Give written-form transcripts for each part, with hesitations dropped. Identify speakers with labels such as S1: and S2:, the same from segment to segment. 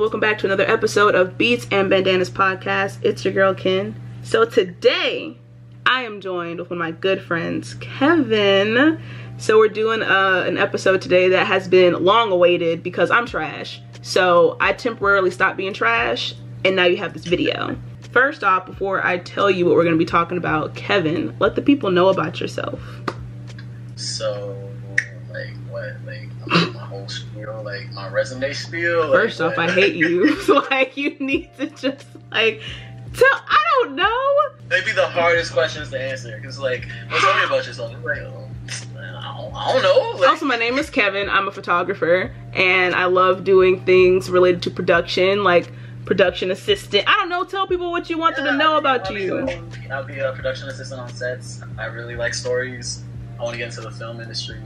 S1: welcome back to another episode of Beats and Bandanas podcast. It's your girl Ken. So today I am joined with one of my good friends, Kevin. So we're doing an episode today that has been long awaited because I'm trash. So I temporarily stopped being trash and now you have this video. First off, before I tell you what we're going to be talking about, Kevin, let the people know about yourself.
S2: So, like, what? Like, my whole spiel? Like, my resume spiel? Like,
S1: first off, I hate you. Like, you need to just, like, I don't know.
S2: They'd be the hardest questions to answer. Because, like, well, tell me about yourself. Like, I don't know. Like,
S1: also, my name is Kevin. I'm a photographer. And I love doing things related to production, like production assistant. I don't know. Tell people what you want them to know about you.
S2: I'll be a production assistant on sets. I really like stories. I want to get into the film industry,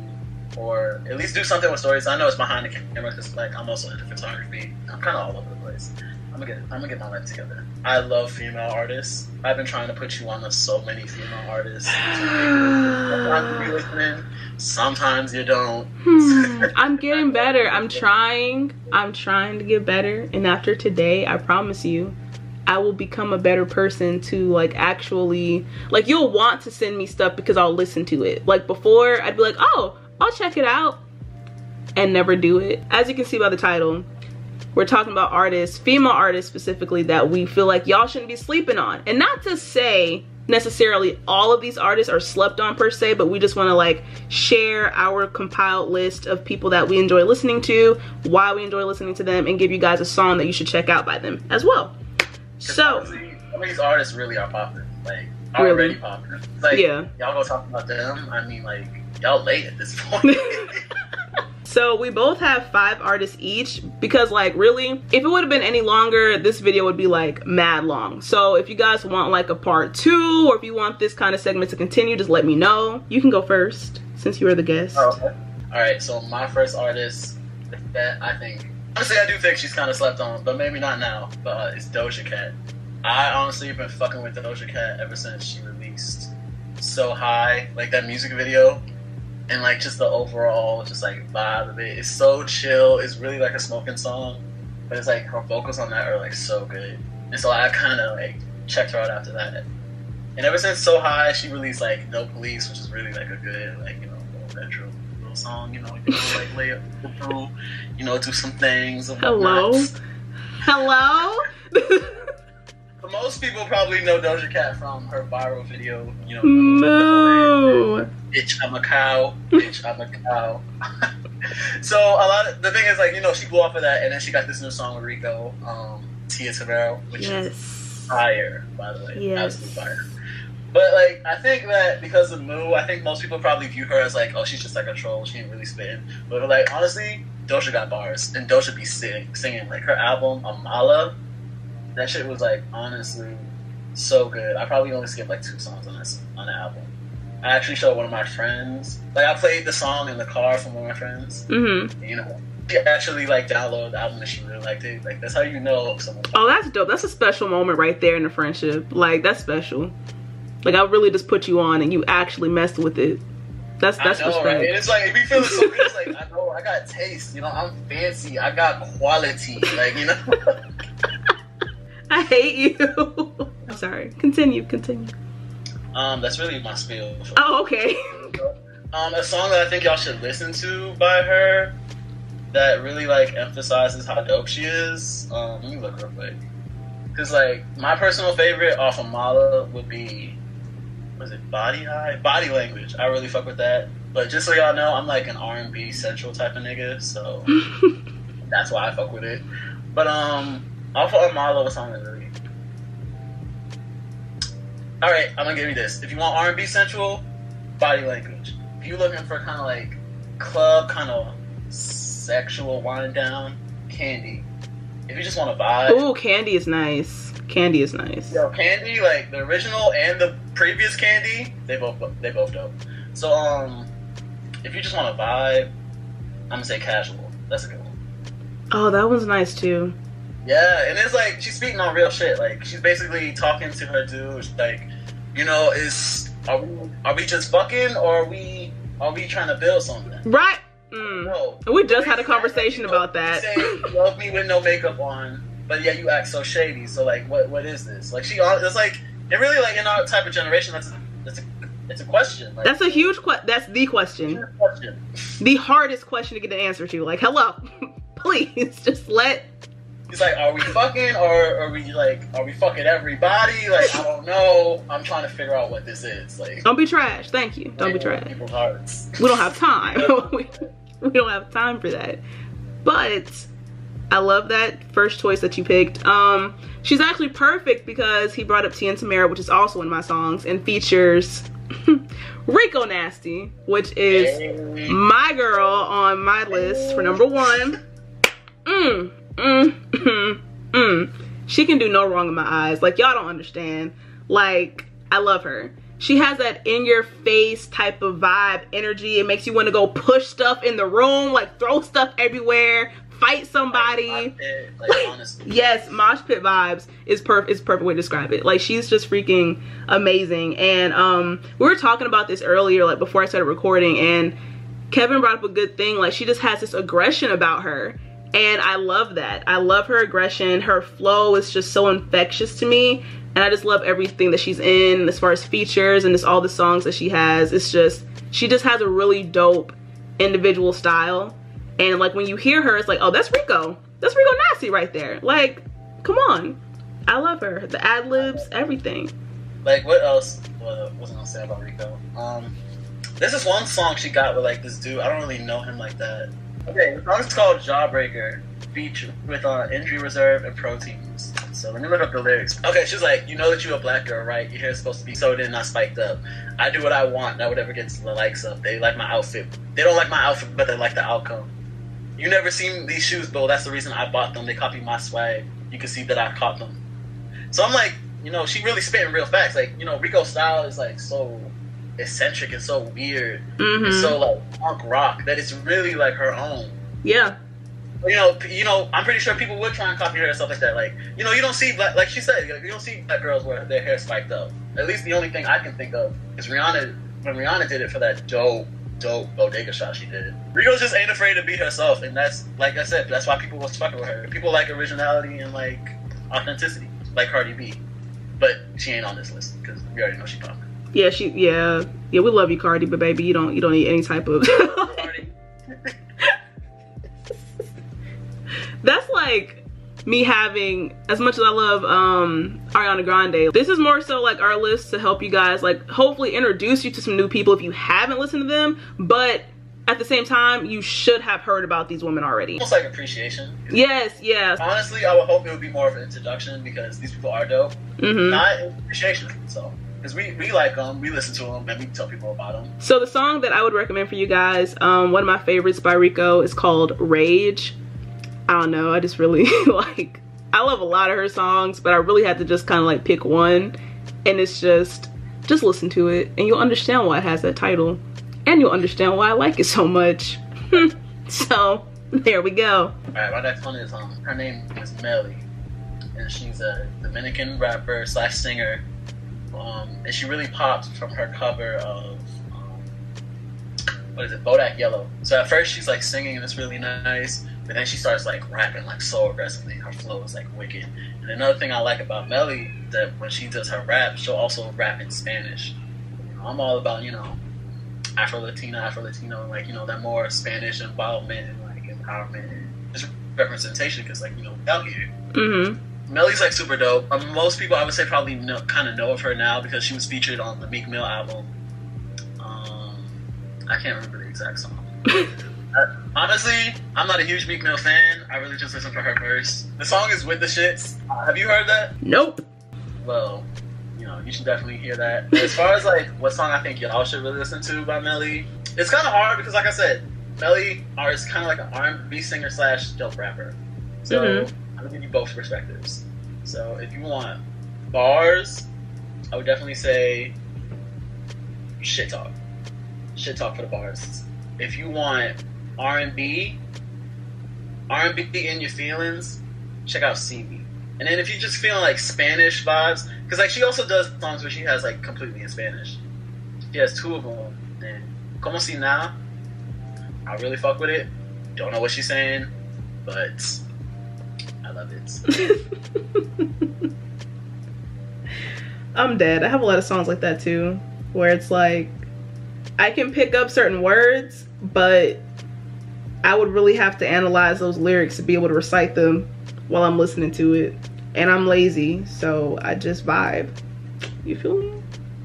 S2: or at least do something with stories. I know it's behind the camera because, like, I'm also into photography. I'm kind of all over the place. I'm gonna get my life together. I love female artists. I've been trying to put you on to so many female artists. Sometimes you listening, sometimes you don't.
S1: I'm getting better. I'm trying to get better. And after today, I promise you, I will become a better person to, like, actually, like, you'll want to send me stuff because I'll listen to it. Like, before, I'd be like, oh, I'll check it out, and never do it. As you can see by the title, we're talking about artists, female artists specifically, that we feel like y'all shouldn't be sleeping on. And not to say necessarily all of these artists are slept on per se, but we just want to, like, share our compiled list of people that we enjoy listening to, why we enjoy listening to them, and give you guys a song that you should check out by them as well. So
S2: honestly, some of these artists really are popular. Like, already popular. Like,
S1: yeah.
S2: Y'all go talk about them. I mean, like, y'all late at this point.
S1: So we both have 5 artists each because, like, really, if it would have been any longer, this video would be, like, mad long. So if you guys want, like, a part 2, or if you want this kind of segment to continue, just let me know. You can go first since you are the guest.
S2: Oh, okay. All right, so my first artist that I think, honestly, I do think she's kind of slept on, but maybe not now, but it's Doja Cat. I honestly have been fucking with Doja Cat ever since she released So High, like that music video. And, like, just the overall, just, like, vibe of it. It's so chill. It's really, like, a smoking song. But it's, like, her vocals on that are, like, so good. And so I kind of, like, checked her out after that. And ever since So High, she released, like, No Police, which is really, like, a good, like, you know, little retro little song. You know, like, lay up through, you know, do some things.
S1: Hello? Hello?
S2: But most people probably know Doja Cat from her viral video, you know.
S1: Moo.
S2: Bitch, I'm a cow. Bitch, I'm a cow. So the thing is, like, you know, she blew off of that, and then she got this new song with Rico, Tia Tamero, which is fire, by the way.
S1: Yes.
S2: Absolute fire. But, like, I think that because of Moo, I think most people probably view her as, like, oh, she's just like a troll. She ain't really spitting. But, like, honestly, Doja got bars, and Doja be singing. Like, her album, Amala, that shit was, like, honestly so good. I probably only skipped, like, 2 songs on the album. I actually showed one of my friends. Like, I played the song in the car from one of my friends. Mm-hmm. And, you know, she actually, like, downloaded the album and she really liked it. Like, that's how you know someone.
S1: Oh, that's dope. That's a special moment right there in the friendship. Like, that's special. Like, I really just put you on and you actually messed with it. That's respect.
S2: Right? And it's like, if you feel it so good, it's like, I know, I got taste. You know, I'm fancy. I got quality. Like, you know.
S1: I hate you. I'm sorry. Continue.
S2: That's really my spiel.
S1: Oh, okay.
S2: A song that I think y'all should listen to by her that really, like, emphasizes how dope she is. Let me look real quick. Because, like, my personal favorite off of Mala would be, was it Body High? Body Language. I really fuck with that. But just so y'all know, I'm, like, an R&B central type of nigga, so that's why I fuck with it. But, off of Mala, what song is it? Alright, I'm gonna give you this. If you want R&B Central, Body Language. If you're looking for kind of, like, club, kind of sexual wind down, Candy. If you just want to vibe.
S1: Ooh, Candy is nice. Yo,
S2: Candy, like, the original and the previous Candy, they both dope. So, if you just want to vibe, I'm gonna say Casual. That's a good one.
S1: Oh, that one's nice, too.
S2: Yeah, and it's like, she's speaking on real shit. Like, she's basically talking to her dude, like, you know, are we just fucking, or are we trying to build something?
S1: Right.
S2: No.
S1: We just had a conversation about that.
S2: You say you love me with no makeup on, but yeah, you act so shady. So like, what is this? Like it's like, and really like in our type of generation, it's a question. Like,
S1: that's a huge that's the question. The hardest question to get an answer to. Like, hello, please just let.
S2: He's like, are we fucking or are we fucking everybody? Like, I don't know. I'm trying to figure out what this is. Like,
S1: don't be trash. Thank you. Don't be trash.
S2: People's hearts.
S1: We don't have time. we don't have time for that. But I love that first choice that you picked. She's actually perfect because he brought up Tia and Tamara, which is also in my songs, and features Rico Nasty, which is my girl on my list for number 1. She can do no wrong in my eyes. Like, y'all don't understand. Like, I love her. She has that in your face type of vibe, energy. It makes you want to go push stuff in the room, like throw stuff everywhere, fight somebody.
S2: Honestly.
S1: Yes, mosh pit vibes is perfect way to describe it. Like, she's just freaking amazing. And we were talking about this earlier, like before I started recording, and Kevin brought up a good thing. Like, she just has this aggression about her. And I love that. I love her aggression. Her flow is just so infectious to me. And I just love everything that she's in as far as features and just all the songs that she has. It's just, she just has a really dope individual style. And like when you hear her, it's like, oh, that's Rico. That's Rico Nasty right there. Like, come on. I love her. The ad-libs, everything.
S2: Like, what else was I gonna say about Rico? There's this one song she got with like this dude. I don't really know him like that. Okay, the song is called Jawbreaker, feature with Injury Reserve and Proteins. So let me look up the lyrics. Okay, she's like, you know that you're a black girl, right? Your hair's supposed to be sewed in, not spiked up. I do what I want, not whatever gets the likes up. They like my outfit. They don't like my outfit, but they like the outcome. You never seen these shoes, bro. That's the reason I bought them. They copy my swag. You can see that I caught them. So I'm like, you know, she really spitting real facts. Like, you know, Rico's style is like so eccentric and so weird and so like punk rock that it's really like her own.
S1: Yeah.
S2: You know, I'm pretty sure people would try and copy her and stuff like that. Like, you know, you don't see black, like she said, you don't see black girls where their hair spiked up. At least the only thing I can think of is Rihanna, when Rihanna did it for that dope bodega shot she did. Rico just ain't afraid to be herself, and that's, like I said, that's why people was fucking with her. People like originality and like authenticity, like Cardi B. But she ain't on this list because we already know she popping.
S1: Yeah, we love you, Cardi, but baby, you don't need any type of
S2: Cardi.
S1: That's like me having, as much as I love Ariana Grande, this is more so like our list to help you guys, like, hopefully introduce you to some new people if you haven't listened to them, but at the same time, you should have heard about these women already.
S2: Almost like appreciation.
S1: Yes, yeah.
S2: Honestly, I would hope it would be more of an introduction because these people are dope. Not appreciation, so. Because we like them, we listen to them, and we tell people about them.
S1: So the song that I would recommend for you guys, one of my favorites by Rico is called Rage. I don't know, I just really like, I love a lot of her songs, but I really had to just kind of like pick one, and it's just listen to it and you'll understand why it has that title, and you'll understand why I like it so much. So there we go.
S2: Alright, my next one is her name is Melly, and she's a Dominican rapper / singer, and she really popped from her cover of what is it, Bodak Yellow. So at first she's like singing and it's really nice, but then she starts like rapping like so aggressively. Her flow is like wicked. And another thing I like about Melly, that when she does her rap, she'll also rap in Spanish. You know, I'm all about, you know, Afro-Latino, and like, you know, that more Spanish involvement and like empowerment and just representation, because like, you know, out here. Melly's like super dope. Most people I would say probably kind of know of her now because she was featured on the Meek Mill album. I can't remember the exact song. Honestly, I'm not a huge Meek Mill fan. I really just listen for her verse. The song is With the Shits. Have you heard that?
S1: Nope.
S2: Well, you know, you should definitely hear that. As far as like what song I think y'all should really listen to by Melly, it's kind of hard because, like I said, Melly is kind of like an R&B singer / dope rapper. So I'm gonna give you both perspectives. So if you want bars, I would definitely say Shit Talk. Shit Talk for the bars. If you want R&B in your feelings, check out CB. And then if you're just feeling like Spanish vibes, because like she also does songs where she has like completely in Spanish. She has 2 of them. And Como Si Nada, I really fuck with it. Don't know what she's saying, but I love it.
S1: I'm dead. I have a lot of songs like that too, where it's like I can pick up certain words, but I would really have to analyze those lyrics to be able to recite them while I'm listening to it. And I'm lazy, so I just vibe. You feel me?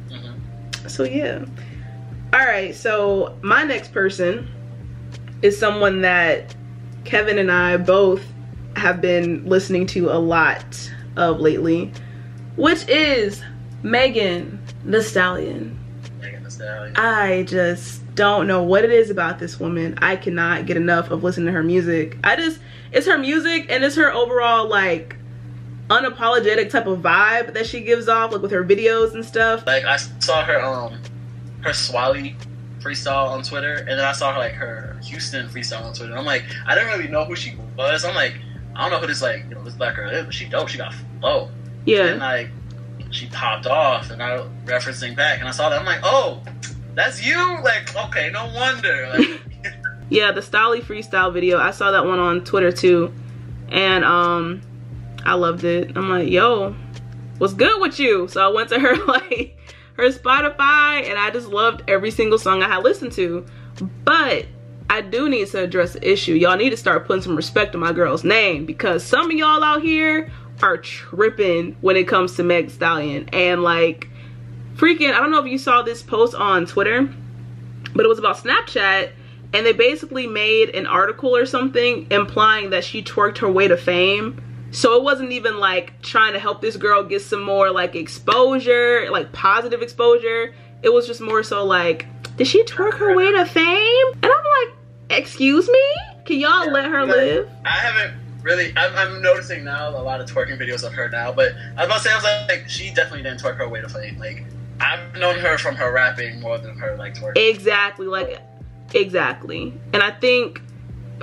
S1: Mm-hmm. So yeah. Alright, so my next person is someone that Kevin and I both have been listening to a lot of lately, which is Megan Thee Stallion.
S2: Megan Thee Stallion.
S1: I just don't know what it is about this woman. I cannot get enough of listening to her music. It's her music and it's her overall like unapologetic type of vibe that she gives off, like with her videos and stuff.
S2: Like I saw her Swally freestyle on Twitter, and then I saw her Houston freestyle on Twitter. I'm like, I didn't really know who she was. I'm like, I don't know who this this black girl is, but she dope. She got flow.
S1: Yeah.
S2: And like she popped off, and I referencing back, and I saw that. I'm like, oh, that's you. Like, okay, no wonder. Like,
S1: yeah, the Stolly freestyle video. I saw that one on Twitter too, and I loved it. I'm like, yo, what's good with you? So I went to her her Spotify, and I just loved every single song I had listened to. But I do need to address the issue. Y'all need to start putting some respect on my girl's name, because some of y'all out here are tripping when it comes to Meg Thee Stallion. And like freaking, I don't know if you saw this post on Twitter, but it was about Snapchat, and they basically made an article or something implying that she twerked her way to fame. So it wasn't even like trying to help this girl get some more like exposure, like positive exposure. It was just more so like, did she twerk her way to fame? And I'm like, excuse me? Can y'all let her live?
S2: I haven't really, I'm noticing now a lot of twerking videos of her now, but I was like, she definitely didn't twerk her way to fame. Like, I've known her from her rapping more than her like twerking.
S1: Exactly, exactly. And I think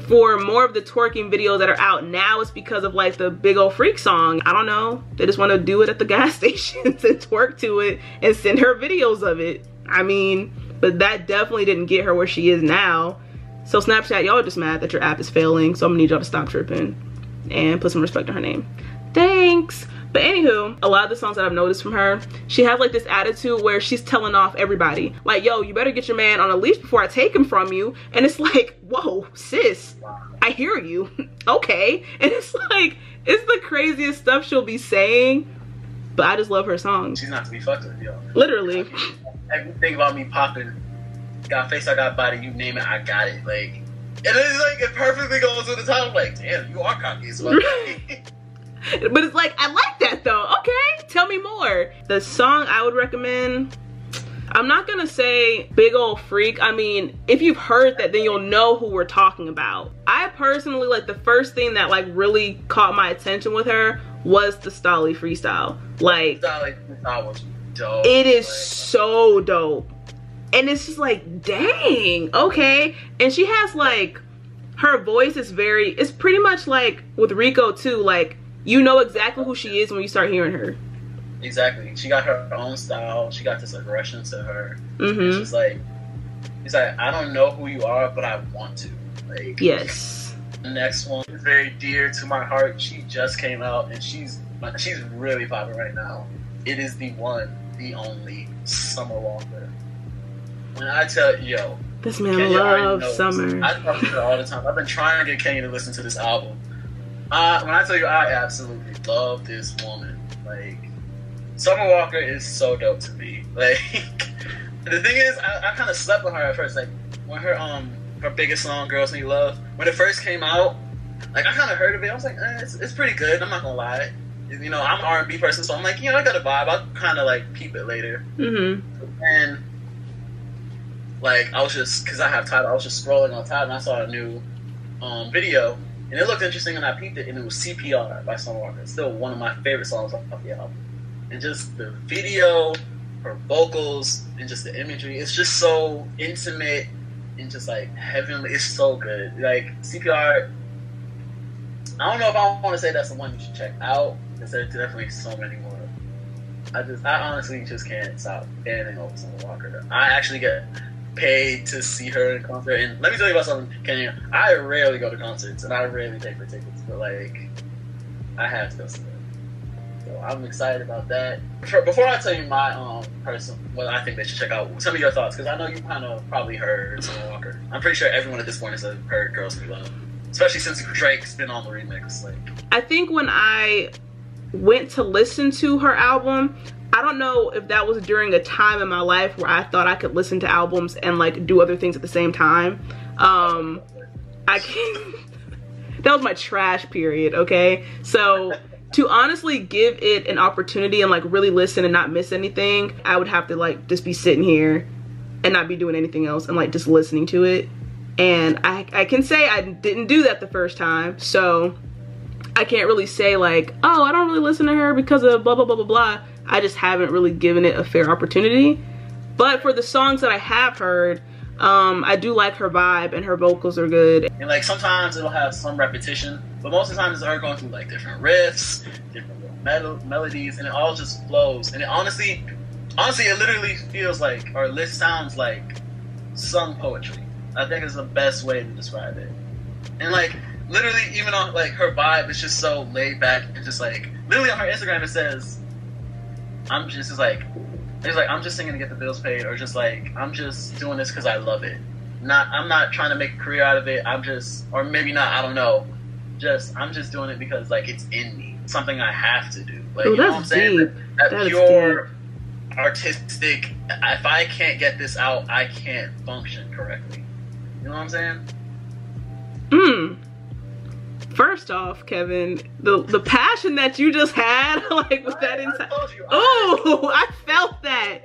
S1: for more of the twerking videos that are out now, it's because of like the Big Ol' Freak song. I don't know, they just want to do it at the gas stations and twerk to it and send her videos of it. I mean, but that definitely didn't get her where she is now. So Snapchat, y'all are just mad that your app is failing, so I'm gonna need y'all to stop tripping and put some respect on her name. Thanks. But anywho, a lot of the songs that I've noticed from her, she has like this attitude where she's telling off everybody. Like, yo, you better get your man on a leash before I take him from you. And it's like, whoa, sis, I hear you. Okay. And it's like, it's the craziest stuff she'll be saying, but I just love her songs.
S2: She's not to be fucked with, yo.
S1: Literally.
S2: Everything about me popping, got face, I got body, you name it, I got it. Like, and it's like, it perfectly goes with the title. Like, damn, you are cocky as well.
S1: But it's like, I like that though. Okay, tell me more. The song I would recommend, I'm not gonna say Big Ol' Freak. I mean, if you've heard that, then you'll know who we're talking about. I personally, like, the first thing that like really caught my attention with her was the Stolly freestyle. Like,
S2: Stolly freestyle was dope.
S1: It is so dope. And it's just like, dang, okay. And she has like, her voice is it's pretty much like with Rico too, like, you know exactly who she is when you start hearing her.
S2: Exactly. She got her own style. She got this aggression to her.
S1: Mm-hmm.
S2: It's like, I don't know who you are, but I want to. Like,
S1: yes.
S2: The next one is very dear to my heart. She just came out, and she's really popping right now. It is the one, the only Summer Walker. When I tell you, yo,
S1: this man loves Summer.
S2: I talk to her all the time. I've been trying to get Kenya to listen to this album. When I tell you, I absolutely love this woman. Like, Summer Walker is so dope to me. Like, the thing is, I kind of slept on her at first. Like, when her biggest song, "Girls Need Love," when it first came out, like, I kind of heard of it. I was like, it's pretty good. I'm not gonna lie. You know, I'm an R&B person, so I'm like, you know, I got a vibe. I'll kind of like peep it later.
S1: Mm-hmm.
S2: And like, I was just, because I have Tidal, I was just scrolling on Tidal, and I saw a new video. And it looked interesting, and I peeped it, and it was CPR by Summer Walker. It's still one of my favorite songs off the album. And just the video, her vocals, and just the imagery, it's just so intimate and just like heavenly. It's so good. Like, CPR, I don't know if I want to say that's the one you should check out, because there's definitely so many more. I honestly just can't stop fanning over Summer Walker. I actually get paid to see her in concert. And let me tell you about something, Kenya. I rarely go to concerts, and I rarely pay for tickets, but like, I have to go see her. So I'm excited about that. Before I tell you my person, what I think they should check out, some of your thoughts, because I know you kind of probably heard Summer Walker. I'm pretty sure everyone at this point has heard Girls We Love, especially since Drake's been on the remix. Like,
S1: I think when I went to listen to her album, I don't know if that was during a time in my life where I thought I could listen to albums and like do other things at the same time. I can't. That was my trash period, okay? So to honestly give it an opportunity and like really listen and not miss anything, I would have to like just be sitting here and not be doing anything else and like just listening to it. And I can say I didn't do that the first time, so I can't really say like, oh, I don't really listen to her because of blah blah blah blah blah. I just haven't really given it a fair opportunity. But for the songs that I have heard, I do like her vibe and her vocals are good.
S2: And like sometimes it'll have some repetition, but most of the time it's her going through like different riffs, different little melodies, and it all just flows. And it honestly, it literally feels like, or it sounds like sung poetry. I think is the best way to describe it. And like literally, even on like her vibe, it's just so laid back and just like literally on her Instagram it says, I'm just singing to get the bills paid, or just like I'm just doing this because I love it. I'm not trying to make a career out of it. Or maybe not. I don't know. I'm just doing it because like it's in me, something I have to do. Like,
S1: oh,
S2: you know what I'm saying? That pure artistic. If I can't get this out, I can't function correctly. You know what I'm saying?
S1: First off, Kevin, the passion that you just had, like with that inside. Oh, I felt that.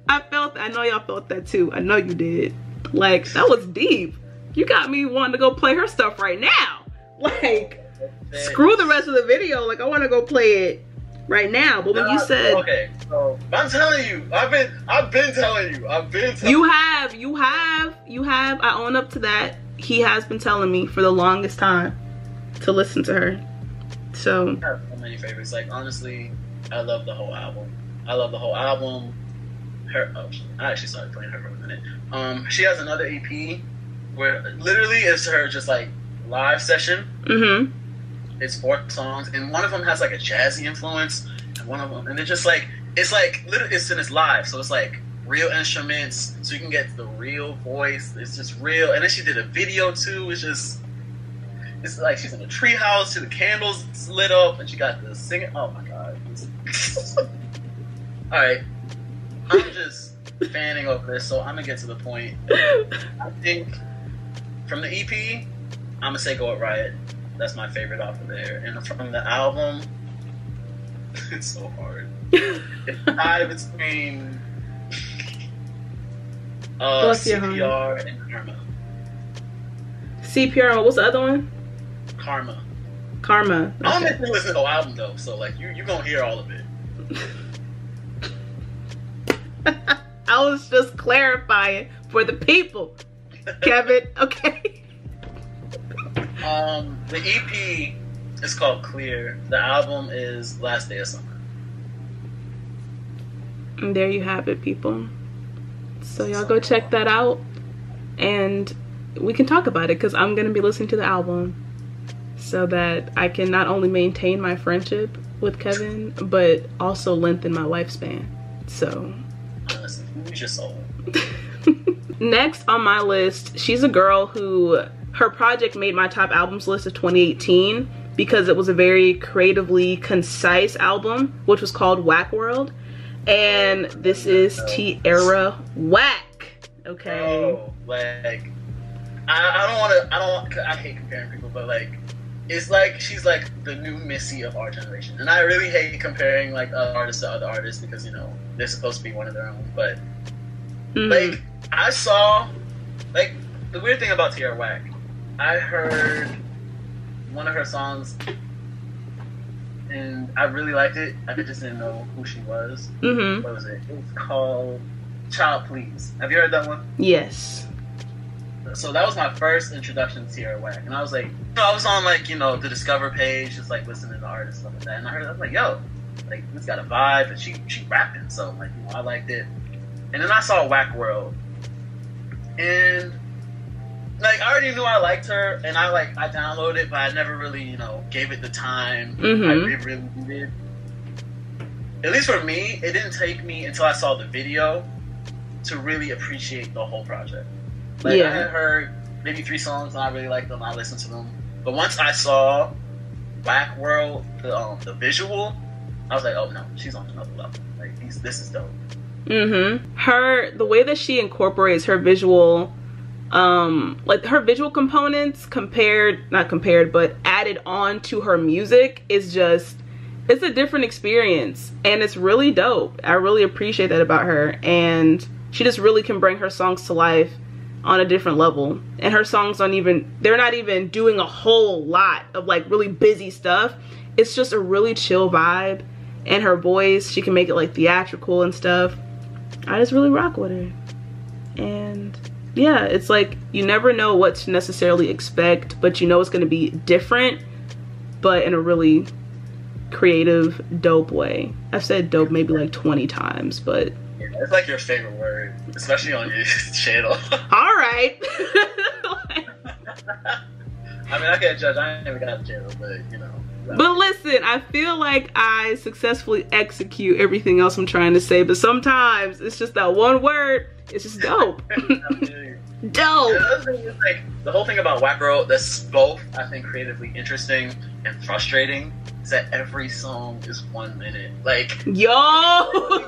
S1: I know y'all felt that too. I know you did. Like, that was deep. You got me wanting to go play her stuff right now. Like, screw the rest of the video. Like, I want to go play it right now. But when you said,
S2: okay, so I'm telling you, I've been telling you.
S1: You have. I own up to that. He has been telling me for the longest time to listen to her. So
S2: I have so many favorites. Like, honestly, I love the whole album. I actually started playing her for a minute. She has another EP where literally it's her just like live session. It's 4 songs, and one of them has like a jazzy influence, and they're just like, it's like literally it's live, so it's like real instruments, so you can get the real voice. It's just real. And then she did a video too. It's like she's in a tree house, the candles lit up, and she got the singing. Oh my god. Alright. I'm just fanning over this, so I'm gonna get to the point. I think from the EP, I'm gonna say Go It Riot. That's my favorite off of there. And from the album, it's so hard. It's tied between CPR and Karma.
S1: CPR, what was the other one?
S2: Karma.
S1: Okay.
S2: I don't think you listen to the whole album though, so like you gonna hear all of it.
S1: I was just clarifying for the people, Kevin. Okay.
S2: The EP is called Clear. The album is Last Day of Summer.
S1: And there you have it, people. So y'all go check that out, and we can talk about it because I'm gonna be listening to the album so that I can not only maintain my friendship with Kevin but also lengthen my lifespan. So
S2: honestly, who's your soul?
S1: Next on my list, she's a girl who her project made my top albums list of 2018 because it was a very creatively concise album, which was called Whack World. And this is Tierra Whack. Okay.
S2: Oh, like I hate comparing people, but like it's like she's like the new Missy of our generation. And I really hate comparing like artists to other artists because, you know, they're supposed to be one of their own. But like I saw, like, the weird thing about Tierra Whack, I heard one of her songs and I really liked it. I just didn't know who she was. What was it? It was called Child Please. Have you heard that one?
S1: Yes.
S2: So that was my first introduction to Tierra Whack, and I was like, I was on like, you know, the Discover page, just like listening to artists and stuff like that, and I was like, yo, like this got a vibe, and she rapping, so like, you know, I liked it. And then I saw Whack World, already knew I liked her, and I downloaded it, but I never really, you know, gave it the time I really did. At least for me, it didn't take me until I saw the video to really appreciate the whole project. Like, I had heard maybe 3 songs, and I really liked them. I listened to them. But once I saw Black World, the visual, I was like, oh no, she's on another level. Like, this is dope.
S1: The way that she incorporates her visual, like her visual components but added on to her music is just, it's a different experience, and it's really dope. I really appreciate that about her, and she just really can bring her songs to life on a different level. And her songs they're not even doing a whole lot of like really busy stuff. It's just a really chill vibe, and her voice, she can make it like theatrical and stuff. I just really rock with her. And yeah, it's like you never know what to necessarily expect, but you know it's going to be different, but in a really creative, dope way. I've said dope maybe like 20 times, but
S2: yeah, it's like your favorite word, especially on your channel.
S1: All right.
S2: I mean, I can't judge. I ain't even got a channel, but you know.
S1: But listen, I feel like I successfully execute everything else I'm trying to say, but sometimes it's just that one word. It's just dope. Dope.
S2: The other thing is, like, the whole thing about Whack Girl that's both, I think, creatively interesting and frustrating is that every song is 1 minute. Like,
S1: yo,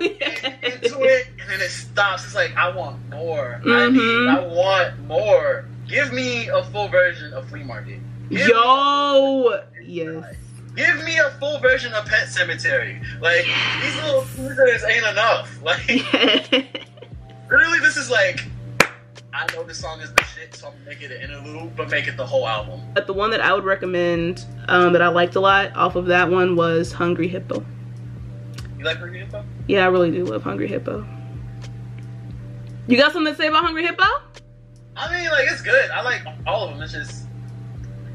S2: yes. Into it, and then it stops. It's like, I want more. I want more. Give me a full version of Flea Market. Yes. Give me a full version of Pet Cemetery. Like, these little teasers ain't enough. Like, literally, this is like, I know this song is the shit, so I'm gonna make it an interlude, but make it the whole album.
S1: But the one that I would recommend, that I liked a lot off of that one, was Hungry Hippo.
S2: You like Hungry Hippo?
S1: Yeah, I really do love Hungry Hippo. You got something to say about Hungry Hippo?
S2: I mean, like, it's good. I like all of them. It's just,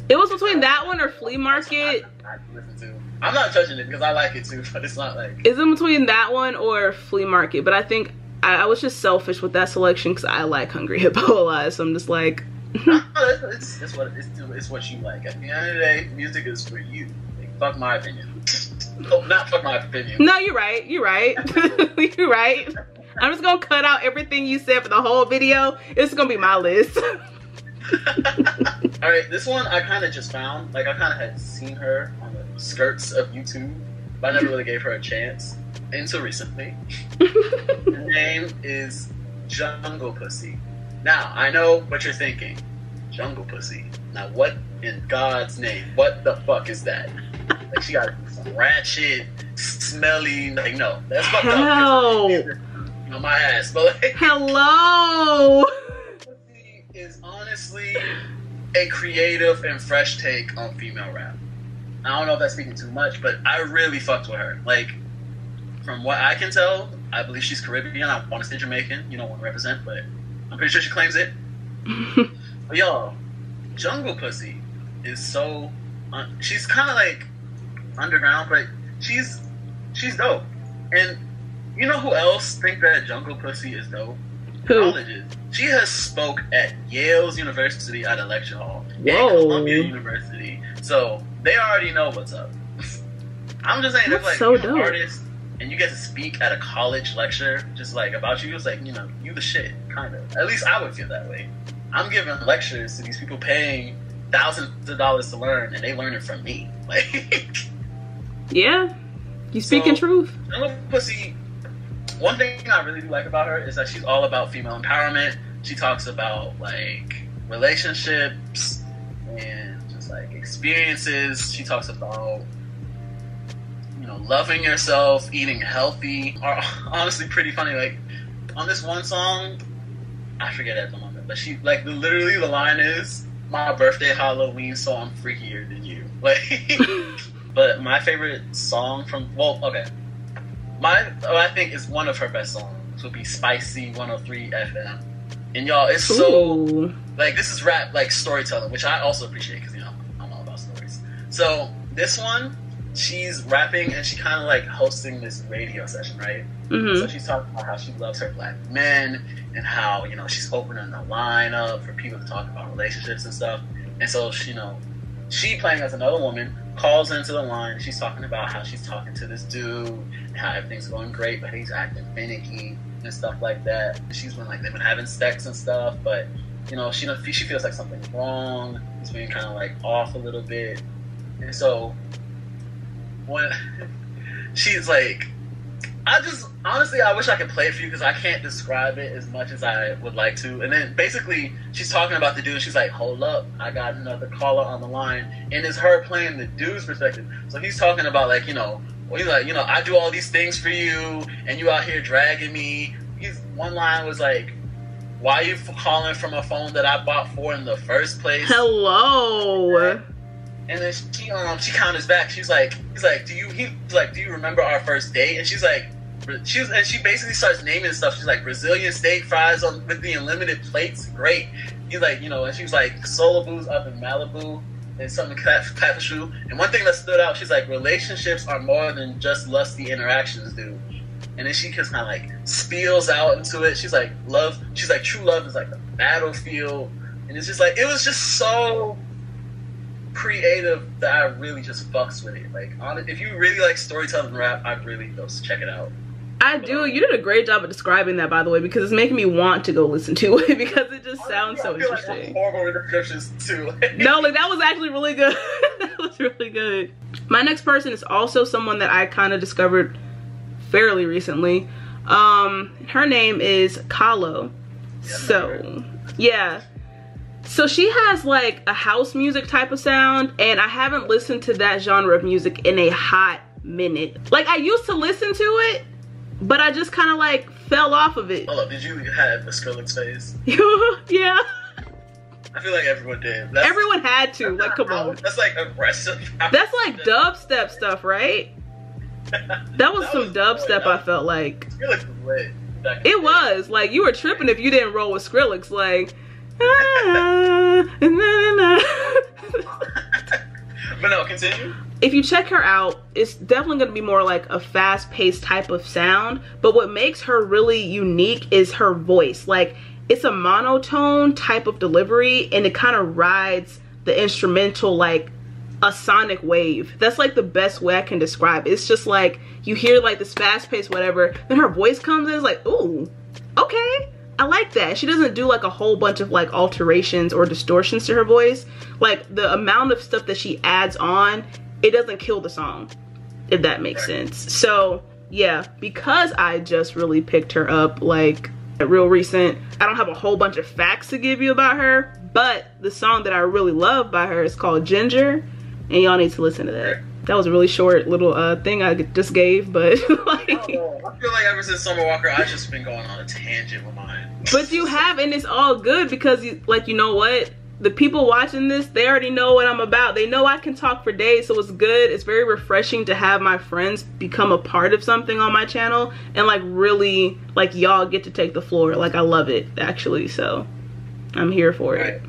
S1: it was between that one or Flea Market.
S2: I listen to. I'm not judging it because I like it too, but it's not like.
S1: Is it between that one or Flea Market? But I think I was just selfish with that selection because I like Hungry Hippo a lot, so I'm just like.
S2: it's what you like. At the end of the day, music is for you. Like, fuck my opinion. Oh, not fuck my opinion.
S1: No, you're right. You're right. You're right. I'm just gonna cut out everything you said for the whole video. It's gonna be my list.
S2: Alright, this one I kind of just found. Like, I kind of had seen her on the skirts of YouTube, but I never really gave her a chance until recently. Her name is Jungle Pussy. Now, I know what you're thinking. Jungle Pussy. Now, what in God's name? What the fuck is that? Like, she got some ratchet, smelly, like, no. That's fucked up. On my ass, but like,
S1: hello.
S2: Pussy is honestly a creative and fresh take on female rap. I don't know if that's speaking too much, but I really fucked with her. Like, from what I can tell, I believe she's Caribbean. I want to say Jamaican. You don't want to represent, but I'm pretty sure she claims it. But y'all, Jungle Pussy is so. She's kind of like underground, but she's dope. And you know who else think that Jungle Pussy is dope?
S1: Who?
S2: Colleges. She has spoke at Yale's University at a lecture hall.
S1: Whoa.
S2: And Columbia University. So they already know what's up. I'm just saying,
S1: that's
S2: if like
S1: so
S2: you're an artist and you get to speak at a college lecture just like about you, it's like, you know, you the shit, kind of. At least I would feel that way. I'm giving lectures to these people paying thousands of dollars to learn, and they learn it from me. Like,
S1: yeah, you speaking truth.
S2: Jungle Pussy. One thing I really do like about her is that she's all about female empowerment. She talks about like relationships and just like experiences. She talks about, you know, loving yourself, eating healthy. Are honestly pretty funny. Like on this one song, I forget at the moment, but she like literally the line is, "My birthday Halloween, so I'm freakier than you." Like, but my favorite song from I think is one of her best songs would be Spicy 103 FM. And y'all, it's so, like, this is rap, like, storytelling, which I also appreciate because, you know, I'm all about stories. So, this one, she's rapping and she kind of like hosting this radio session, right? So she's talking about how she loves her black men and how, you know, she's opening the line up for people to talk about relationships and stuff. And so she, you know, she playing as another woman calls into the line. She's talking about how she's talking to this dude and how everything's going great, but he's acting finicky and stuff like that. She's been like, they've been having sex and stuff, but you know, she feels like something's wrong. He's being kind of like off a little bit. And so when she's like, honestly, I wish I could play it for you because I can't describe it as much as I would like to. And then basically she's talking about the dude and she's like, hold up, I got another caller on the line. And it's her playing the dude's perspective. So he's talking about like, you know, he's like, you know, I do all these things for you and you out here dragging me. One line was like, why are you calling from a phone that I bought for in the first place?
S1: Hello.
S2: And then she counters back. He's like, do you remember our first date? And she's like, she basically starts naming stuff. She's like, Brazilian steak fries with the unlimited plates, great. He's like, you know, and she was like, Solar Boo's up in Malibu and something cat shoe. And one thing that stood out, she's like, relationships are more than just lusty interactions, dude. And then she just kind of like spills out into it. She's like, true love is like the battlefield. And it's just like, it was just so creative that I really just fucks with it. Like, if you really like storytelling rap, I'd really go check it out.
S1: I do. You did a great job of describing that, by the way, because it's making me want to go listen to it because it just sounds so interesting. Like
S2: horrible descriptions too.
S1: No, like that was actually really good. That was really good. My next person is also someone that I kind of discovered fairly recently. Her name is Kah-lo. So yeah, so she has like a house music type of sound, and I haven't listened to that genre of music in a hot minute. Like I used to listen to it, but I just kind of like fell off of it.
S2: Hold up, did you have a Skrillex phase?
S1: Yeah.
S2: I feel like everyone did.
S1: Everyone had to. Like, come on.
S2: That's like aggressive.
S1: That's like dubstep stuff, right? That was some dubstep. I felt like
S2: Skrillex was lit.
S1: It was like you were tripping if you didn't roll with Skrillex. Like,
S2: but no, continue.
S1: If you check her out, it's definitely going to be more like a fast-paced type of sound. But what makes her really unique is her voice. Like, it's a monotone type of delivery, and it kind of rides the instrumental like a sonic wave. That's like the best way I can describe it. It's just like you hear like this fast-paced whatever, then her voice comes in, it's like, ooh, okay, I like that. She doesn't do like a whole bunch of like alterations or distortions to her voice. Like the amount of stuff that she adds on, it doesn't kill the song, if that makes sense. So yeah, because I just really picked her up like real recent, I don't have a whole bunch of facts to give you about her, but the song that I really love by her is called Ginger, and y'all need to listen to that. That was a really short little thing I just gave, but like,
S2: I feel like ever since Summer Walker, I've just been going on a tangent with mine.
S1: But you have, and it's all good because you know what? The people watching this, they already know what I'm about. They know I can talk for days, so it's good. It's very refreshing to have my friends become a part of something on my channel and like really, like y'all get to take the floor. Like I love it actually, so I'm here for it.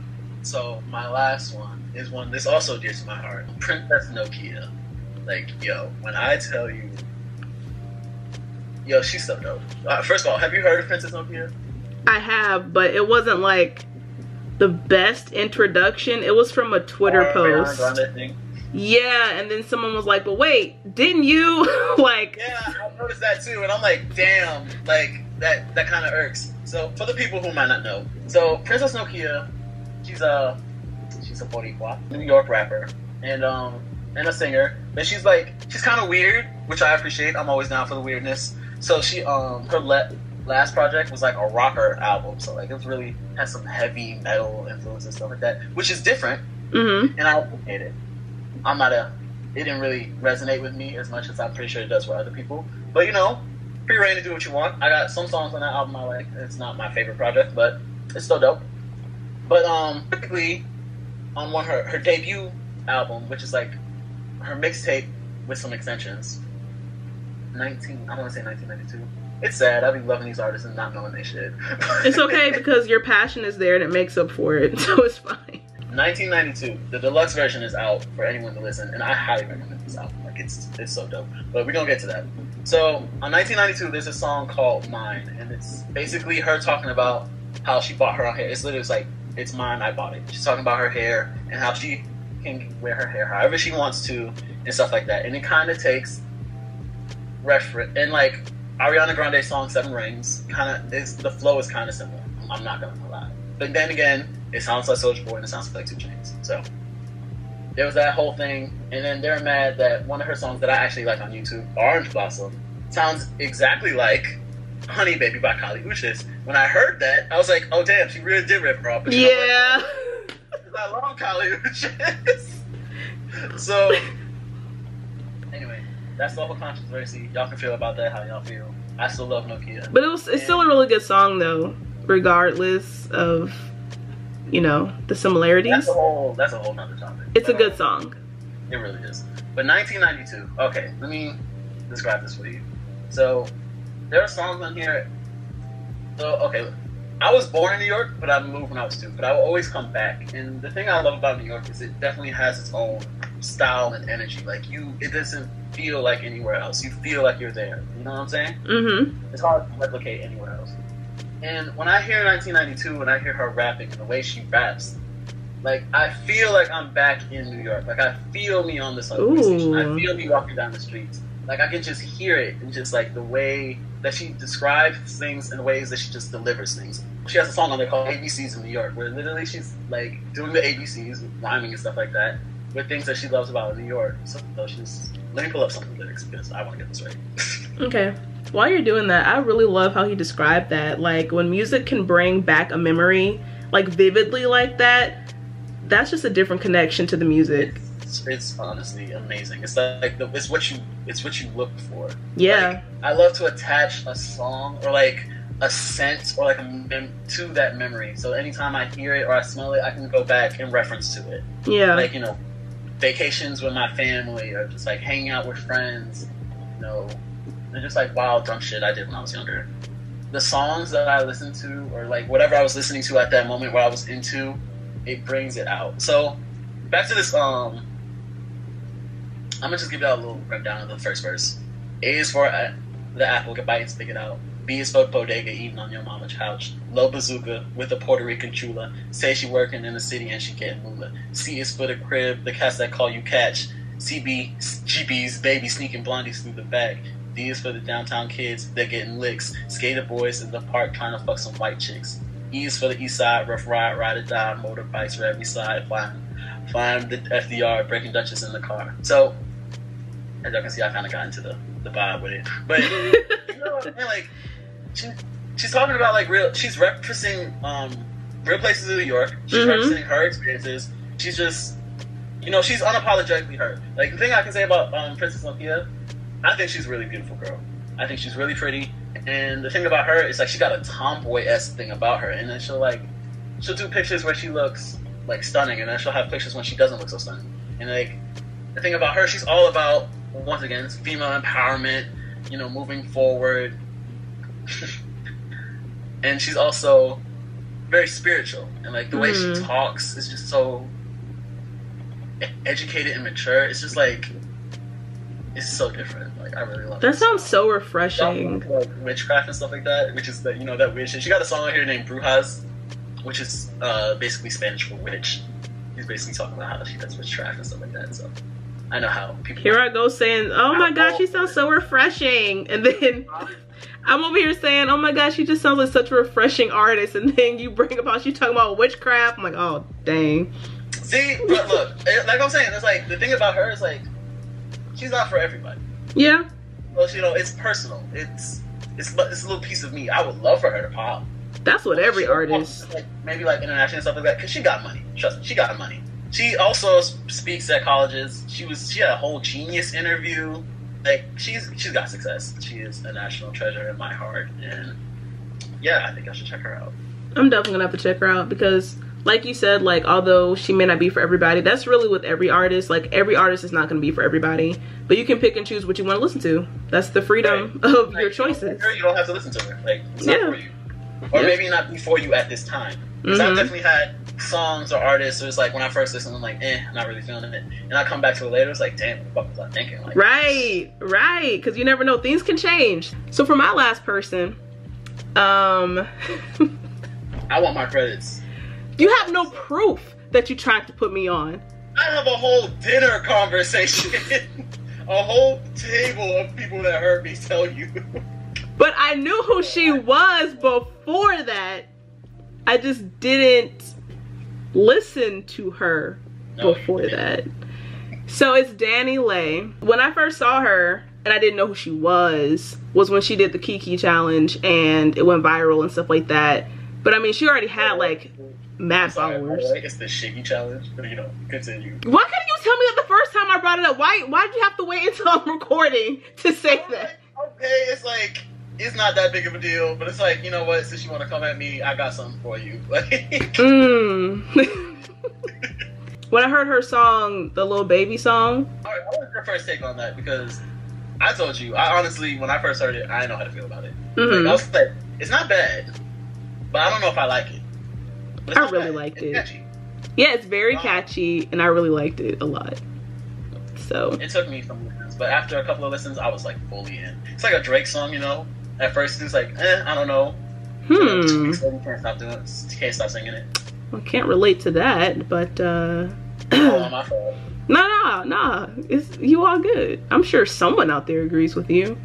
S2: So my last one is one that's also dear to my heart. Princess Nokia. Like, yo, when I tell you, yo, she's so dope. First of all, have you heard of Princess Nokia?
S1: I have, but it wasn't like the best introduction. It was from a Twitter post. Yeah, and then someone was like, but wait, didn't you? Like,
S2: yeah, I noticed that too, and I'm like, damn, like that kind of irks. So for the people who might not know, so Princess Nokia, she's a Boricua, New York rapper, and a singer. But she's kind of weird, which I appreciate. I'm always down for the weirdness. So she her last project was like a rocker album, so like it was really has some heavy metal influence and stuff like that, which is different. And I appreciate it. It didn't really resonate with me as much as I'm pretty sure it does for other people. But you know, free reign to do what you want. I got some songs on that album I like. It's not my favorite project, but it's still dope. But typically on her debut album, which is like her mixtape with some extensions, I want to say 1992. It's sad. I've been loving these artists and not knowing they shit.
S1: It's okay because your passion is there and it makes up for it, so it's fine.
S2: 1992. The deluxe version is out for anyone to listen, and I highly recommend this album. Like it's so dope. But we're gonna get to that. So on 1992, there's a song called Mine, and it's basically her talking about how she bought her own hair. It's literally like, it's mine, I bought it. She's talking about her hair and how she can wear her hair however she wants to and stuff like that. And it kind of takes reference, and like Ariana Grande's song Seven Rings, the flow is kind of similar. I'm not gonna lie. But then again, it sounds like Soulja Boy and it sounds like 2 Chainz. So there was that whole thing, and then they're mad that one of her songs that I actually like on YouTube, Orange Blossom, sounds exactly like Honey Baby by Kali Uchis. When I heard that, I was like, oh damn, she really did rip her off. But
S1: yeah.
S2: I love Kali Uchis. So anyway, that's the whole controversy. Y'all can feel about that how y'all feel. I still love Nokia.
S1: But it's still a really good song though, regardless of, you know, the similarities.
S2: That's a whole nother topic.
S1: It's a good song.
S2: It really is. But 1992. Okay, let me describe this for you. So there are songs on here. So okay, I was born in New York, but I moved when I was 2. But I will always come back. And the thing I love about New York is it definitely has its own style and energy. Like it doesn't feel like anywhere else. You feel like you're there. You know what I'm saying?
S1: Mm-hmm.
S2: It's hard to replicate anywhere else. And when I hear 1992 and I hear her rapping and the way she raps, like I feel like I'm back in New York. Like I feel me on the subway station. I feel me walking down the streets. Like I can just hear it and just like the way that she describes things and ways that she just delivers things. She has a song on there called ABCs in New York, where literally she's like doing the ABCs, rhyming and stuff like that, with things that she loves about New York. So let me pull up some of the lyrics because I want to get this right.
S1: Okay. While you're doing that, I really love how he described that. Like when music can bring back a memory, like vividly like that, that's just a different connection to the music.
S2: It's honestly amazing. It's like it's what you look for.
S1: Yeah.
S2: Like, I love to attach a song or like a scent or like to that memory. So anytime I hear it or I smell it, I can go back and reference to it.
S1: Yeah.
S2: Like, you know, vacations with my family or just like hanging out with friends, you know, and just like wild dumb shit I did when I was younger. The songs that I listened to or like whatever I was listening to at that moment where I was into, it brings it out. So back to this, I'm gonna just give y'all a little rundown of the first verse. A is for the apple, get bite and stick it out. B is for bodega, eating on your mama's couch. Low bazooka with a Puerto Rican chula. Say she working in the city and she getting moolah. C is for the crib, the cats that call you catch. CB, GB's baby sneaking blondies through the back. D is for the downtown kids, they're getting licks. Skater boys in the park trying to fuck some white chicks. E is for the east side, rough ride or die, motorbikes for every side. Flying the FDR, breaking Dutchess in the car. So, as y'all can see, I kind of got into the vibe with it. But, you know what I mean? Like, she's talking about, like, she's referencing real places in New York. She's referencing her experiences. She's just, you know, she's unapologetically her. Like, the thing I can say about Princess Nokia, I think she's a really beautiful girl. I think she's really pretty. And the thing about her is, like, she got a tomboy-esque thing about her. And then she'll do pictures where she looks, like, stunning. And then she'll have pictures when she doesn't look so stunning. And, like, the thing about her, she's all about, once again, female empowerment, you know, moving forward. And she's also very spiritual. And, like, the way she talks is just so educated and mature. It's just, like, it's so different. Like, I really love it.
S1: That sounds so refreshing.
S2: Like witchcraft and stuff like that, which is, you know, that weird shit. She got a song on here named Brujas, which is basically Spanish for witch. He's basically talking about how she does witchcraft and stuff like that. So I know how people.
S1: Here I go saying, "Oh my gosh, she sounds so refreshing," and then I'm over here saying, "Oh my gosh, she just sounds like such a refreshing artist," and then you bring up how she talking about witchcraft. I'm like, oh dang.
S2: See, but look, like I'm saying, it's like the thing about her is like she's not for everybody.
S1: Yeah.
S2: Well, you know, it's personal. It's a little piece of me. I would love for her to pop.
S1: That's what every artist.
S2: Like, maybe like international and stuff like that, because she got money. Trust me, she got money. She also speaks at colleges. She had a whole Genius interview. Like she's got success. She is a national treasure in my heart, and yeah, I think I should check her out.
S1: I'm definitely gonna have to check her out because, like you said, like although she may not be for everybody, that's really with every artist. Like every artist is not gonna be for everybody, but you can pick and choose what you want to listen to. That's the freedom of your choices.
S2: You don't have to listen to her. Like it's not for you, or maybe not be for you at this time. Because I've definitely had songs or artists, it's like when I first listen, I'm like, I'm not really feeling it. And I come back to it later, it's like, damn, what the fuck was I thinking? Like,
S1: right, because you never know, things can change. So for my last person,
S2: I want my credits.
S1: You have no proof that you tried to put me on.
S2: I have a whole dinner conversation, a whole table of people that heard me tell you.
S1: But I knew who she was before that. I just didn't listen to her before that. So it's Danny Lay. When I first saw her, and I didn't know who she was when she did the Kiki challenge and it went viral and stuff like that. But I mean, she already had like mad followers.
S2: It's the Shiggy challenge, but you know, continue.
S1: Why couldn't you tell me that the first time I brought it up? Why did you have to wait until I'm recording to say that?
S2: Okay, it's like, it's not that big of a deal, but it's like, you know what, since you want to come at me, I got something for you. Like,
S1: When I heard her song, the Lil Baby song.
S2: Alright, what was your first take on that? Because I told you, I honestly, when I first heard it, I didn't know how to feel about it. Like, I was like, it's not bad, but I don't know if I like it.
S1: I really liked it.
S2: Catchy.
S1: Yeah, it's very catchy, and I really liked it a lot. So
S2: it took me some listens, but after a couple of listens, I was like fully in. It's like a Drake song, you know. At first, it's like, I don't know. You can't stop doing it. You can't stop singing it.
S1: I can't relate to that, but
S2: Oh, my fault.
S1: Nah. It's you all good. I'm sure someone out there agrees with you.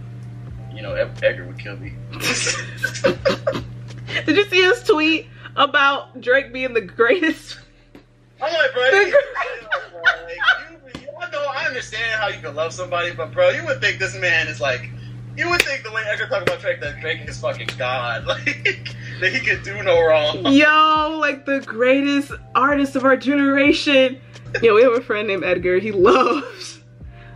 S2: You know, Edgar would kill me.
S1: Did you see his tweet about Drake being the greatest?
S2: I'm like, bro, I know, I understand how you can love somebody, but bro, you would think this man is like, you would think the way Edgar talk about Drake, that Drake is fucking God, like, that he could do no wrong.
S1: Yo, like the greatest artist of our generation. Yeah, we have a friend named Edgar. He loves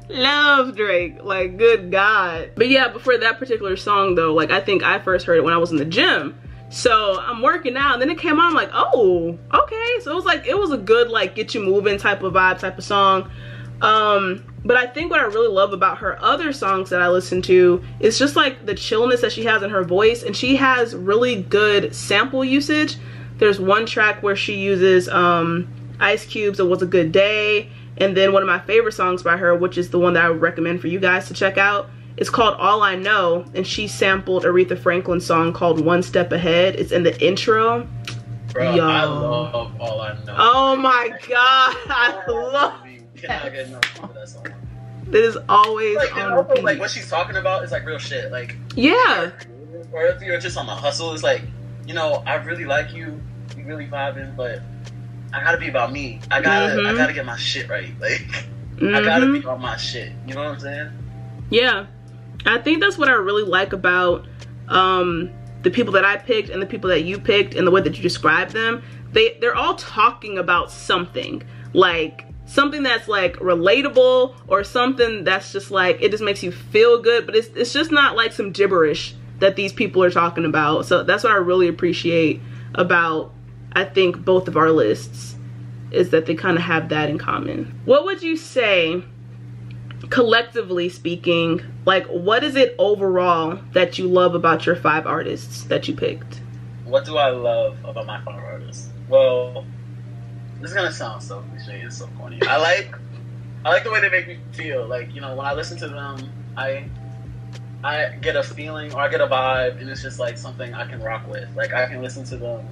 S1: Drake, like, good God. But yeah, before that particular song though, like, I think I first heard it when I was in the gym. So I'm working out, and then it came on, I'm like, oh, okay. So it was a good, like, get you moving type of vibe, type of song. But I think what I really love about her other songs that I listen to is just like the chillness that she has in her voice, and she has really good sample usage. There's one track where she uses Ice Cube's It Was a Good Day, and then one of my favorite songs by her, which is the one that I would recommend for you guys to check out, it's called All I Know, and she sampled Aretha Franklin's song called One Step Ahead. It's in the intro.
S2: Bro, yo. I love All I Know.
S1: Oh my God, I love
S2: Cannot get enough of that song.
S1: That is always
S2: like,
S1: on
S2: also,
S1: repeat.
S2: like, what she's talking about is like real shit. Like,
S1: yeah.
S2: Or if you're just on the hustle, it's like, you know, I really like you, you really vibing, but I gotta be about me. I gotta get my shit right. Like, I gotta be on my shit. You know what I'm saying?
S1: Yeah. I think that's what I really like about the people that I picked and the people that you picked and the way that you described them. They're all talking about something. Like, something that's like relatable, or something that's just like, it just makes you feel good, but it's just not like some gibberish that these people are talking about. So that's what I really appreciate about, I think, both of our lists, is that they kind of have that in common. What would you say, collectively speaking, like, what is it overall that you love about your 5 artists that you picked?
S2: What do I love about my 5 artists? Well, this is gonna sound so cliche, it's so corny. I like the way they make me feel. Like, you know, when I listen to them, I get a feeling, or I get a vibe, and it's just like something I can rock with. Like, I can listen to them,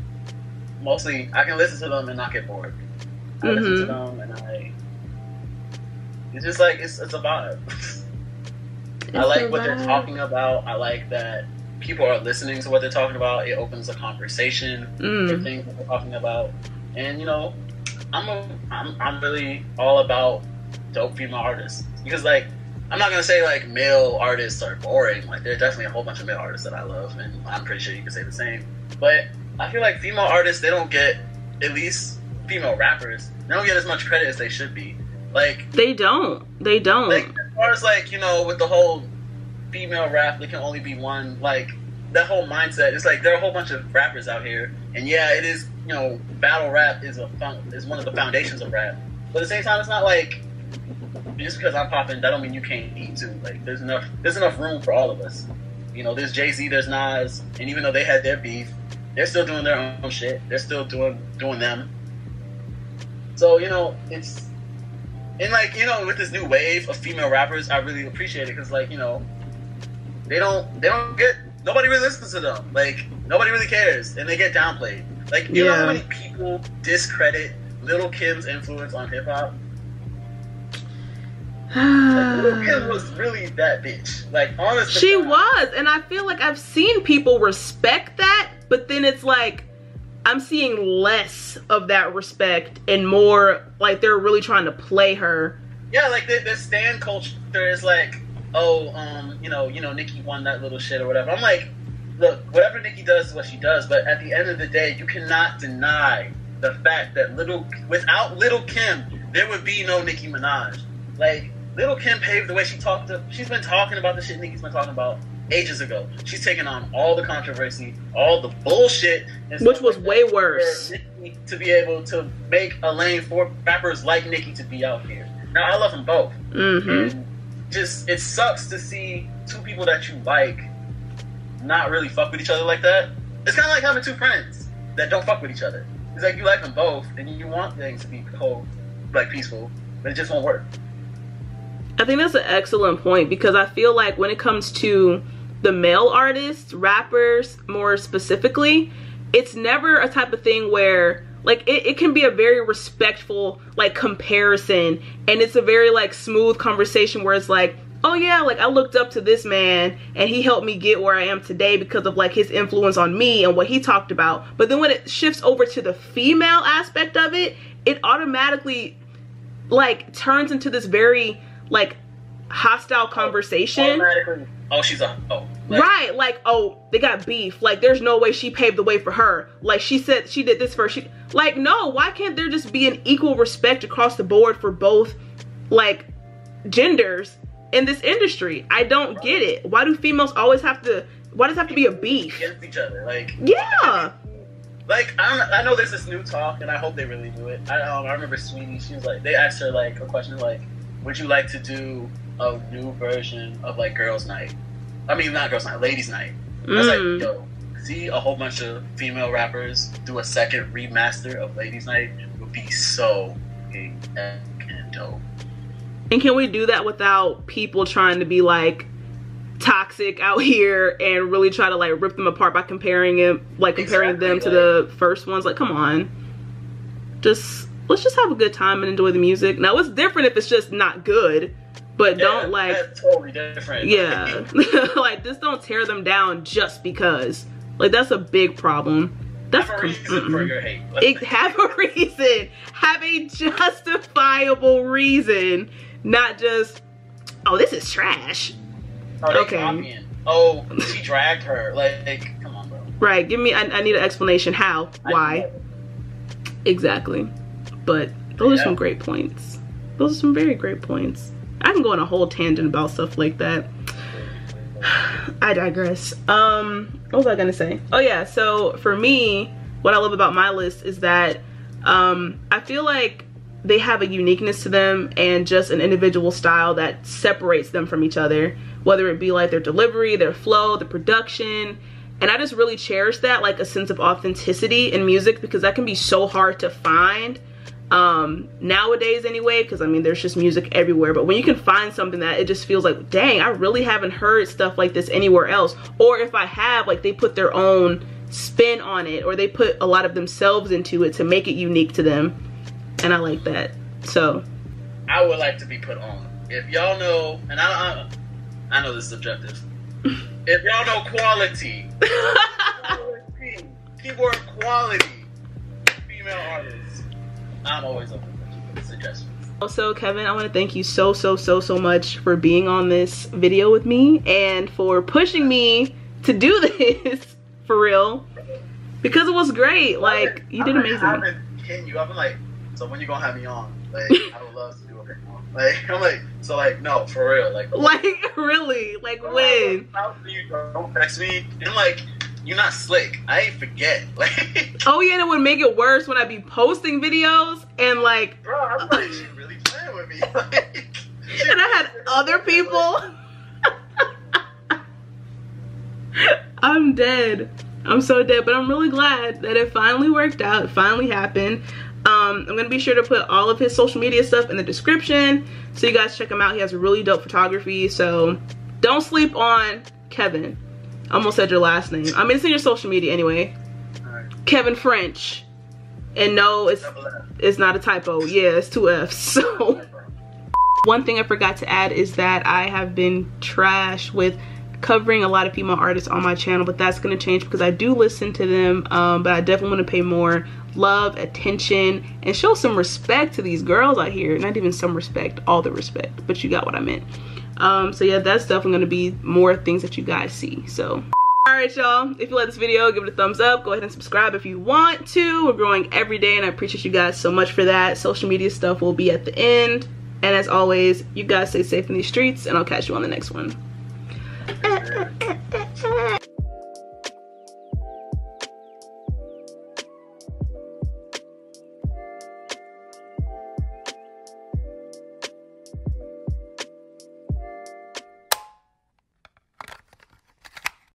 S2: mostly, I can listen to them and not get bored. I listen to them and it's just like, it's a vibe. I like what they're talking about. I like that people are listening to what they're talking about. It opens a conversation for things that they're talking about. And, you know, I'm really all about dope female artists, because, like, I'm not gonna say like male artists are boring. Like, there's definitely a whole bunch of male artists that I love, and I'm pretty sure you can say the same. But I feel like female artists, they don't get, at least female rappers, they don't get as much credit as they should be. Like, they don't. Like, as far as, like, you know, with the whole female rap, there can only be one. Like, that whole mindset, it's like there are a whole bunch of rappers out here, and yeah, it is, you know, battle rap is one of the foundations of rap. But at the same time, it's not like, just because I'm popping, that don't mean you can't eat too. Like, there's enough room for all of us. You know, there's Jay-Z, there's Nas, and even though they had their beef, they're still doing their own shit. They're still doing them. So, you know, it's, and like, you know, with this new wave of female rappers, I really appreciate it, because, like, you know, they don't get, nobody really listens to them. Like, nobody really cares, and they get downplayed. Like, you know how many people discredit Lil' Kim's influence on hip hop? Like, Lil' Kim was really that bitch. Like, honestly,
S1: she was, and I feel like I've seen people respect that, but then it's like I'm seeing less of that respect and more like they're really trying to play her.
S2: Yeah, like the stan culture is like, oh, you know, Nicki won that little shit or whatever. I'm like, look, whatever Nicki does is what she does, but at the end of the day, you cannot deny the fact that without Lil' Kim, there would be no Nicki Minaj. Like, Lil' Kim paved the way. She's been talking about the shit Nicki's been talking about ages ago. She's taken on all the controversy, all the bullshit,
S1: which was way worse.
S2: For Nicki to be able to make a lane for rappers like Nicki to be out here. Now, I love them both. And just, it sucks to see two people that you like not really fuck with each other like that. It's kind of like having two friends that don't fuck with each other. It's like you like them both, and you want things to be peaceful, but it just won't work.
S1: I think that's an excellent point, because I feel like when it comes to the male artists, rappers more specifically, it's never a type of thing where like it can be a very respectful like comparison, and it's a very like smooth conversation where it's like, oh yeah, like I looked up to this man and he helped me get where I am today because of like his influence on me and what he talked about. But then when it shifts over to the female aspect of it, it automatically like turns into this very like hostile conversation.
S2: Oh, she's a
S1: right, like, oh, they got beef, like there's no way she paved the way for her, like she said she did this first. Like, no, why can't there just be an equal respect across the board for both like genders in this industry? I don't get it. Why do females always have to, why does it have to be a beef
S2: against each other? Like,
S1: yeah,
S2: like I know there's this new talk, and I hope they really do it. I remember Sweetie, she was like, they asked her like a question like, would you like to do a new version of like Girls Night? I mean, not Girls Night, Ladies Night. I was like, yo, see a whole bunch of female rappers do a second remaster of Ladies Night would be so fucking dope.
S1: And can we do that without people trying to be like toxic out here and really try to like rip them apart by comparing them to the first ones? Like, come on, let's just have a good time and enjoy the music. Now, it's different if it's just not good, but don't like,
S2: that's totally different.
S1: Yeah. Like, just don't tear them down just because. Like, that's a big problem. That's
S2: have a reason for your hate.
S1: Have a reason. Have a justifiable reason, not just, oh, this is trash.
S2: Oh, okay. Oh, she dragged her. Like, come on, bro.
S1: Right. Give me. I need an explanation. How? Why? Exactly. But those are some great points. Those are some very great points. I can go on a whole tangent about stuff like that. I digress. What was I gonna say? Oh yeah, so for me, what I love about my list is that I feel like they have a uniqueness to them and just an individual style that separates them from each other, whether it be like their delivery, their flow, the production. And I just really cherish that, like a sense of authenticity in music, because that can be so hard to find nowadays anyway, because I mean there's just music everywhere. But when you can find something that it just feels like, dang, I really haven't heard stuff like this anywhere else, or if I have, like they put their own spin on it, or they put a lot of themselves into it to make it unique to them, and I like that. So
S2: I would like to be put on. If y'all know, and I know this is subjective, if y'all know quality keyboard quality female artists, I'm always open for suggestions.
S1: Also, Kevin, I want to thank you so much for being on this video with me and for pushing me to do this for real, because it was great. Like, you did amazing.
S2: I've been hitting you. I've been like, so when you gonna have me on? Like, I would love to do it. Like, I'm like, so like, no, for real. Like
S1: really? Like, when?
S2: Don't text me. And like, you're not slick. I ain't forget. Like,
S1: oh yeah, and it would make it worse when I be posting videos and like,
S2: bro, I'm like, she really playing with me. Like,
S1: and I had other people. I'm dead. I'm so dead, but I'm really glad that it finally worked out. It finally happened. I'm gonna be sure to put all of his social media stuff in the description so you guys check him out. He has really dope photography, so don't sleep on Kevin. I almost said your last name. I mean, it's in your social media anyway. Kevin Ffrench. And no, it's not a typo. Yeah, it's 2 F's. So one thing I forgot to add is that I have been trash with covering a lot of female artists on my channel, but that's going to change because I do listen to them, but I definitely want to pay more love, attention, and show some respect to these girls out here. Not even some respect, all the respect, but you got what I meant. So yeah, that's definitely going to be more things that you guys see. So alright y'all, if you like this video, give it a thumbs up. Go ahead and subscribe if you want to. We're growing every day and I appreciate you guys so much for that. Social media stuff will be at the end. And as always, you guys stay safe in these streets and I'll catch you on the next one.